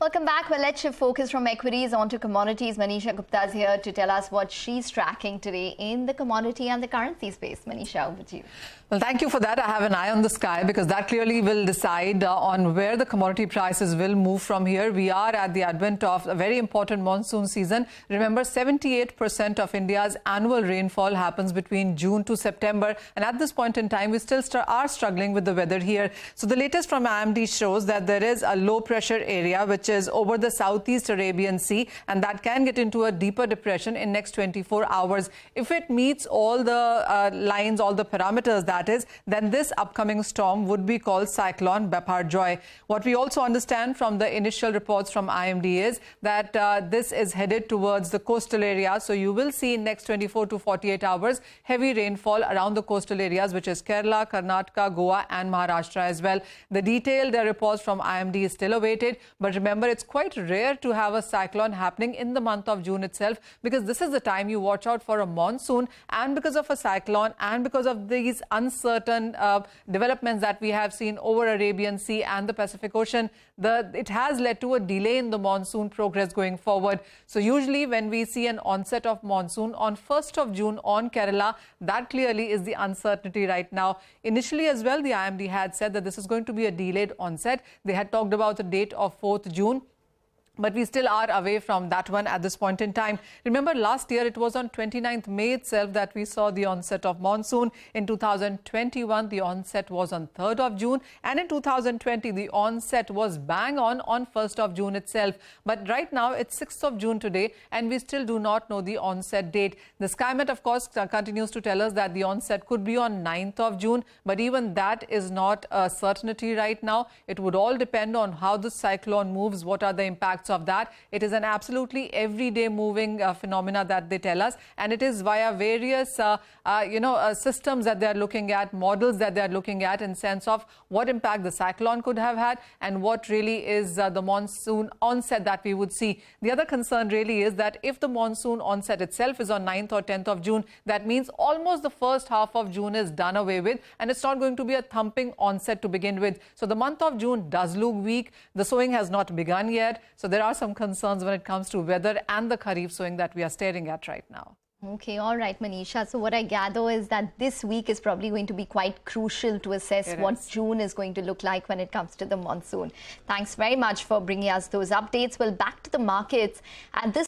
Welcome back. Well, let's shift focus from equities onto commodities. Manisha Gupta is here to tell us what she's tracking today in the commodity and the currency space. Manisha, over to you. Well, thank you for that. I have an eye on the sky because that clearly will decide on where the commodity prices will move from here. We are at the advent of a very important monsoon season. Remember, 78% of India's annual rainfall happens between June to September. And at this point in time, we still are struggling with the weather here. So the latest from IMD shows that there is a low pressure area which is over the southeast Arabian Sea, and that can get into a deeper depression in next 24 hours. If it meets all the lines, all the parameters, that is, then this upcoming storm would be called Cyclone Joy. What we also understand from the initial reports from IMD is that this is headed towards the coastal area. So you will see in next 24 to 48 hours heavy rainfall around the coastal areas, which is Kerala, Karnataka, Goa and Maharashtra as well. The detailed reports from IMD is still awaited, but remember, it's quite rare to have a cyclone happening in the month of June itself, because this is the time you watch out for a monsoon, and because of a cyclone and because of these uncertain developments that we have seen over Arabian Sea and the Pacific Ocean, it has led to a delay in the monsoon progress going forward. So usually when we see an onset of monsoon on 1st of June on Kerala, that clearly is the uncertainty right now. Initially as well, the IMD had said that this is going to be a delayed onset. They had talked about the date of 4th June. But we still are away from that one at this point in time. Remember, last year it was on 29th May itself that we saw the onset of monsoon. In 2021, the onset was on 3rd of June. And in 2020, the onset was bang on 1st of June itself. But right now, it's 6th of June today, and we still do not know the onset date. The SkyMet, of course, continues to tell us that the onset could be on 9th of June. But even that is not a certainty right now. It would all depend on how the cyclone moves, what are the impacts of that. It is an absolutely everyday moving phenomena that they tell us, and it is via various systems that they are looking at, models that they are looking at, in sense of what impact the cyclone could have had and what really is the monsoon onset that we would see. The other concern really is that if the monsoon onset itself is on 9th or 10th of June, that means almost the first half of June is done away with, and it's not going to be a thumping onset to begin with. So the month of June does look weak. The sowing has not begun yet. So there are some concerns when it comes to weather and the Kharif sowing that we are staring at right now. Okay, all right, Manisha. So what I gather is that this week is probably going to be quite crucial to assess what June is going to look like when it comes to the monsoon. Thanks very much for bringing us those updates. Well, back to the markets. At this